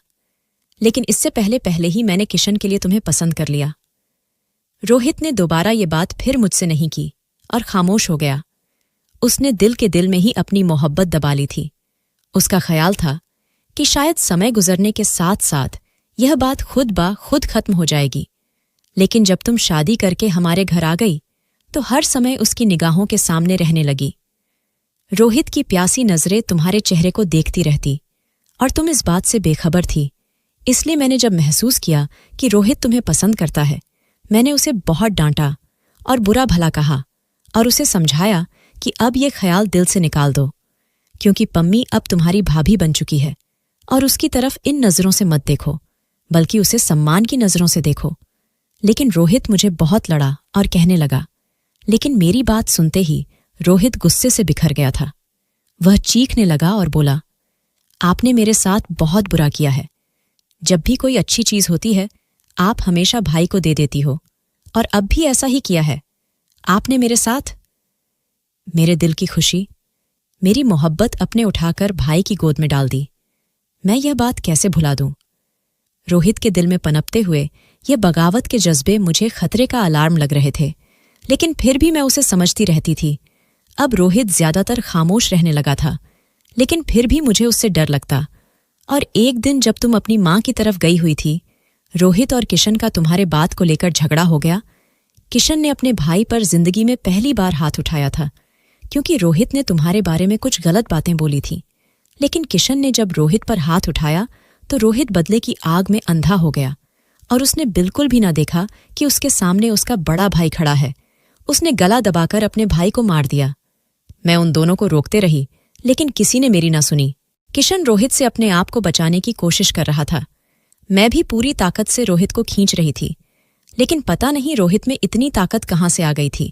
लेकिन इससे पहले ही मैंने किशन के लिए तुम्हें पसंद कर लिया। रोहित ने दोबारा ये बात फिर मुझसे नहीं की और खामोश हो गया। उसने दिल के दिल में ही अपनी मोहब्बत दबा ली थी। उसका ख्याल था कि शायद समय गुजरने के साथ साथ यह बात खुद ब खुद खत्म हो जाएगी। लेकिन जब तुम शादी करके हमारे घर आ गई तो हर समय उसकी निगाहों के सामने रहने लगी। रोहित की प्यासी नजरें तुम्हारे चेहरे को देखती रहती और तुम इस बात से बेखबर थी। इसलिए मैंने जब महसूस किया कि रोहित तुम्हें पसंद करता है, मैंने उसे बहुत डांटा और बुरा भला कहा और उसे समझाया कि अब ये ख्याल दिल से निकाल दो, क्योंकि पम्मी अब तुम्हारी भाभी बन चुकी है और उसकी तरफ इन नजरों से मत देखो, बल्कि उसे सम्मान की नजरों से देखो। लेकिन रोहित मुझे बहुत लड़ा और कहने लगा, लेकिन मेरी बात सुनते ही रोहित गुस्से से बिखर गया था। वह चीखने लगा और बोला, आपने मेरे साथ बहुत बुरा किया है। जब भी कोई अच्छी चीज होती है आप हमेशा भाई को दे देती हो, और अब भी ऐसा ही किया है आपने मेरे साथ। मेरे दिल की खुशी, मेरी मोहब्बत अपने उठाकर भाई की गोद में डाल दी। मैं यह बात कैसे भुला दूं? रोहित के दिल में पनपते हुए ये बगावत के जज्बे मुझे खतरे का अलार्म लग रहे थे, लेकिन फिर भी मैं उसे समझती रहती थी। अब रोहित ज्यादातर खामोश रहने लगा था, लेकिन फिर भी मुझे उससे डर लगता। और एक दिन जब तुम अपनी माँ की तरफ गई हुई थी, रोहित और किशन का तुम्हारे बात को लेकर झगड़ा हो गया। किशन ने अपने भाई पर जिंदगी में पहली बार हाथ उठाया था, क्योंकि रोहित ने तुम्हारे बारे में कुछ गलत बातें बोली थी। लेकिन किशन ने जब रोहित पर हाथ उठाया तो रोहित बदले की आग में अंधा हो गया और उसने बिल्कुल भी ना देखा कि उसके सामने उसका बड़ा भाई खड़ा है। उसने गला दबाकर अपने भाई को मार दिया। मैं उन दोनों को रोकते रही, लेकिन किसी ने मेरी ना सुनी। किशन रोहित से अपने आप को बचाने की कोशिश कर रहा था। मैं भी पूरी ताकत से रोहित को खींच रही थी, लेकिन पता नहीं रोहित में इतनी ताकत कहाँ से आ गई थी।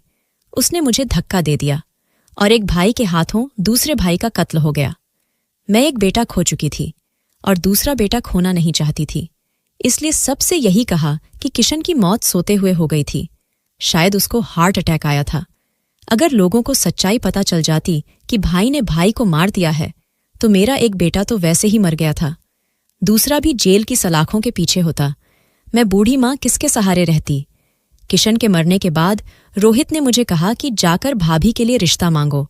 उसने मुझे धक्का दे दिया और एक भाई के हाथों दूसरे भाई का कत्ल हो गया। मैं एक बेटा खो चुकी थी और दूसरा बेटा खोना नहीं चाहती थी, इसलिए सबसे यही कहा कि किशन की मौत सोते हुए हो गई थी। शायद उसको हार्ट अटैक आया था। अगर लोगों को सच्चाई पता चल जाती कि भाई ने भाई को मार दिया है तो मेरा एक बेटा तो वैसे ही मर गया था, दूसरा भी जेल की सलाखों के पीछे होता। मैं बूढ़ी माँ किसके सहारे रहती? किशन के मरने के बाद रोहित ने मुझे कहा कि जाकर भाभी के लिए रिश्ता मांगो,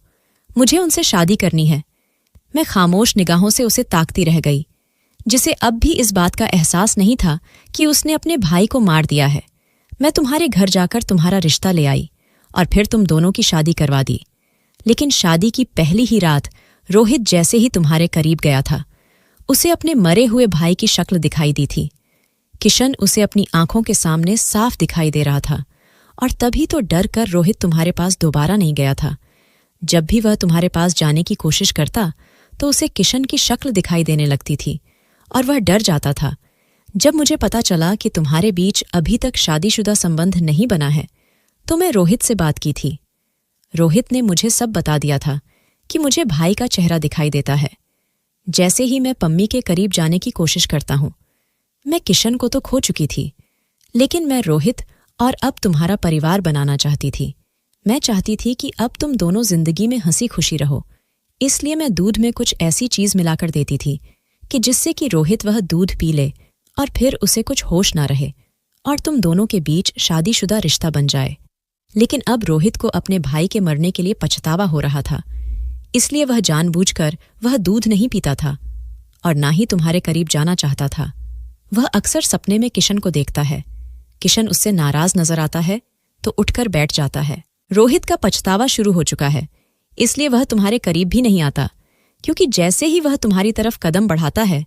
मुझे उनसे शादी करनी है। मैं खामोश निगाहों से उसे ताकती रह गई, जिसे अब भी इस बात का एहसास नहीं था कि उसने अपने भाई को मार दिया है। मैं तुम्हारे घर जाकर तुम्हारा रिश्ता ले आई और फिर तुम दोनों की शादी करवा दी। लेकिन शादी की पहली ही रात रोहित जैसे ही तुम्हारे करीब गया था, उसे अपने मरे हुए भाई की शक्ल दिखाई दी थी। किशन उसे अपनी आंखों के सामने साफ दिखाई दे रहा था और तभी तो डर कर रोहित तुम्हारे पास दोबारा नहीं गया था। जब भी वह तुम्हारे पास जाने की कोशिश करता तो उसे किशन की शक्ल दिखाई देने लगती थी और वह डर जाता था। जब मुझे पता चला कि तुम्हारे बीच अभी तक शादीशुदा संबंध नहीं बना है तो मैं रोहित से बात की थी। रोहित ने मुझे सब बता दिया था कि मुझे भाई का चेहरा दिखाई देता है। जैसे ही मैं पम्मी के करीब जाने की कोशिश करता हूं, मैं किशन को तो खो चुकी थी, लेकिन मैं रोहित और अब तुम्हारा परिवार बनाना चाहती थी। मैं चाहती थी कि अब तुम दोनों जिंदगी में हंसी खुशी रहो, इसलिए मैं दूध में कुछ ऐसी चीज मिलाकर देती थी कि जिससे कि रोहित वह दूध पी ले और फिर उसे कुछ होश ना रहे और तुम दोनों के बीच शादीशुदा रिश्ता बन जाए। लेकिन अब रोहित को अपने भाई के मरने के लिए पछतावा हो रहा था, इसलिए वह जानबूझकर वह दूध नहीं पीता था और ना ही तुम्हारे करीब जाना चाहता था। वह अक्सर सपने में किशन को देखता है। किशन उससे नाराज नजर आता है तो उठकर बैठ जाता है। रोहित का पछतावा शुरू हो चुका है, इसलिए वह तुम्हारे करीब भी नहीं आता, क्योंकि जैसे ही वह तुम्हारी तरफ कदम बढ़ाता है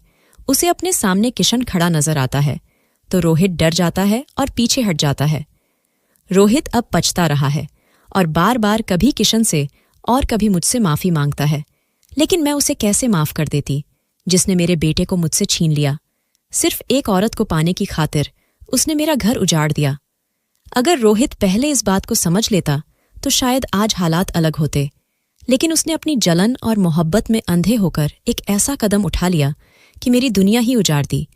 उसे अपने सामने किशन खड़ा नजर आता है तो रोहित डर जाता है और पीछे हट जाता है। रोहित अब पछता रहा है और बार बार कभी किशन से और कभी मुझसे माफी मांगता है, लेकिन मैं उसे कैसे माफ कर देती जिसने मेरे बेटे को मुझसे छीन लिया। सिर्फ एक औरत को पाने की खातिर उसने मेरा घर उजाड़ दिया। अगर रोहित पहले इस बात को समझ लेता तो शायद आज हालात अलग होते, लेकिन उसने अपनी जलन और मोहब्बत में अंधे होकर एक ऐसा कदम उठा लिया कि मेरी दुनिया ही उजाड़ दी।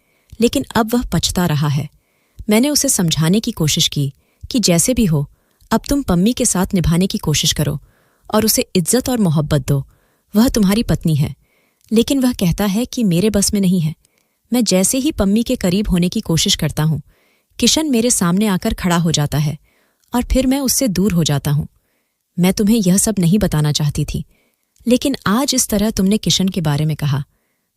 लेकिन अब वह पछता रहा है। मैंने उसे समझाने की कोशिश की कि जैसे भी हो अब तुम पम्मी के साथ निभाने की कोशिश करो और उसे इज्जत और मोहब्बत दो। वह तुम्हारी पत्नी है, लेकिन वह कहता है कि मेरे बस में नहीं है। मैं जैसे ही पम्मी के करीब होने की कोशिश करता हूं, किशन मेरे सामने आकर खड़ा हो जाता है और फिर मैं उससे दूर हो जाता हूं। मैं तुम्हें यह सब नहीं बताना चाहती थी, लेकिन आज इस तरह तुमने किशन के बारे में कहा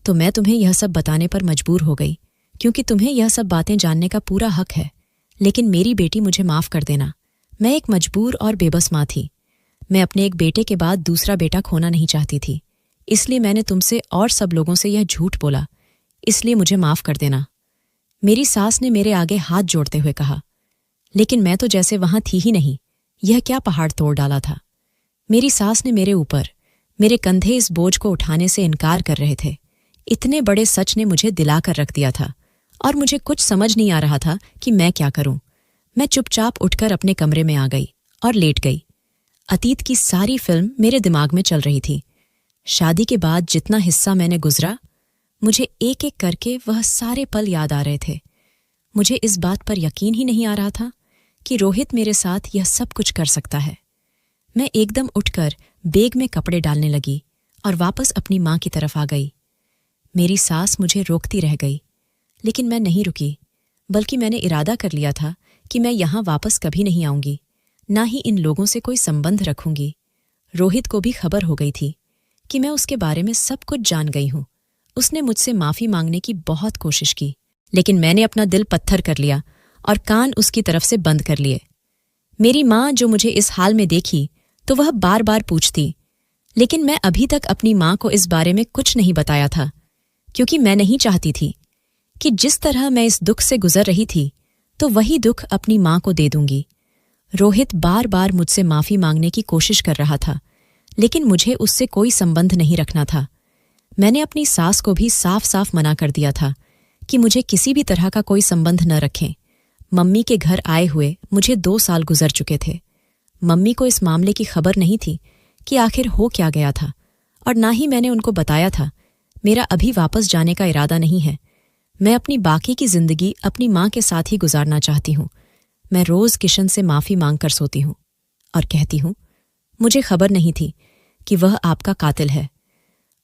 तो मैं तुम्हें यह सब बताने पर मजबूर हो गई, क्योंकि तुम्हें यह सब बातें जानने का पूरा हक है। लेकिन मेरी बेटी, मुझे माफ कर देना। मैं एक मजबूर और बेबस माँ थी। मैं अपने एक बेटे के बाद दूसरा बेटा खोना नहीं चाहती थी, इसलिए मैंने तुमसे और सब लोगों से यह झूठ बोला, इसलिए मुझे माफ कर देना। मेरी सास ने मेरे आगे हाथ जोड़ते हुए कहा, लेकिन मैं तो जैसे वहां थी ही नहीं। यह क्या पहाड़ तोड़ डाला था। मेरी सास ने मेरे ऊपर, मेरे कंधे इस बोझ को उठाने से इनकार कर रहे थे। इतने बड़े सच ने मुझे दिलाकर रख दिया था और मुझे कुछ समझ नहीं आ रहा था कि मैं क्या करूं। मैं चुपचाप उठकर अपने कमरे में आ गई और लेट गई। अतीत की सारी फिल्म मेरे दिमाग में चल रही थी। शादी के बाद जितना हिस्सा मैंने गुजरा, मुझे एक एक करके वह सारे पल याद आ रहे थे। मुझे इस बात पर यकीन ही नहीं आ रहा था कि रोहित मेरे साथ यह सब कुछ कर सकता है। मैं एकदम उठकर बैग में कपड़े डालने लगी और वापस अपनी माँ की तरफ आ गई। मेरी सास मुझे रोकती रह गई, लेकिन मैं नहीं रुकी, बल्कि मैंने इरादा कर लिया था कि मैं यहाँ वापस कभी नहीं आऊंगी, ना ही इन लोगों से कोई संबंध रखूंगी। रोहित को भी खबर हो गई थी कि मैं उसके बारे में सब कुछ जान गई हूँ। उसने मुझसे माफी मांगने की बहुत कोशिश की, लेकिन मैंने अपना दिल पत्थर कर लिया और कान उसकी तरफ से बंद कर लिए। मेरी माँ जो मुझे इस हाल में देखी तो वह बार बार पूछती, लेकिन मैं अभी तक अपनी माँ को इस बारे में कुछ नहीं बताया था, क्योंकि मैं नहीं चाहती थी कि जिस तरह मैं इस दुख से गुजर रही थी तो वही दुख अपनी माँ को दे दूंगी। रोहित बार बार मुझसे माफी मांगने की कोशिश कर रहा था, लेकिन मुझे उससे कोई संबंध नहीं रखना था। मैंने अपनी सास को भी साफ साफ मना कर दिया था कि मुझे किसी भी तरह का कोई संबंध न रखें। मम्मी के घर आए हुए मुझे 2 साल गुजर चुके थे। मम्मी को इस मामले की खबर नहीं थी कि आखिर हो क्या गया था, और ना ही मैंने उनको बताया था मेरा अभी वापस जाने का इरादा नहीं है। मैं अपनी बाकी की जिंदगी अपनी माँ के साथ ही गुजारना चाहती हूँ। मैं रोज किशन से माफी मांग कर सोती हूँ और कहती हूँ, मुझे खबर नहीं थी कि वह आपका कातिल है,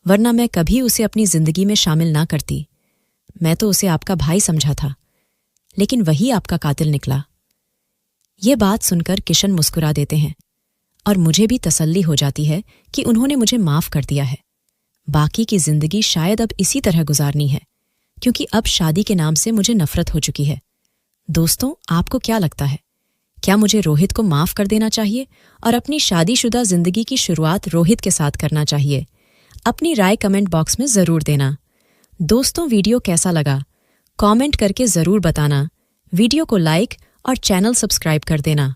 वरना मैं कभी उसे अपनी जिंदगी में शामिल ना करती। मैं तो उसे आपका भाई समझा था, लेकिन वही आपका कातिल निकला। ये बात सुनकर किशन मुस्कुरा देते हैं और मुझे भी तसल्ली हो जाती है कि उन्होंने मुझे माफ कर दिया है। बाकी की जिंदगी शायद अब इसी तरह गुजारनी है, क्योंकि अब शादी के नाम से मुझे नफरत हो चुकी है। दोस्तों, आपको क्या लगता है? क्या मुझे रोहित को माफ कर देना चाहिए और अपनी शादीशुदा जिंदगी की शुरुआत रोहित के साथ करना चाहिए? अपनी राय कमेंट बॉक्स में जरूर देना। दोस्तों, वीडियो कैसा लगा कमेंट करके जरूर बताना। वीडियो को लाइक और चैनल सब्सक्राइब कर देना।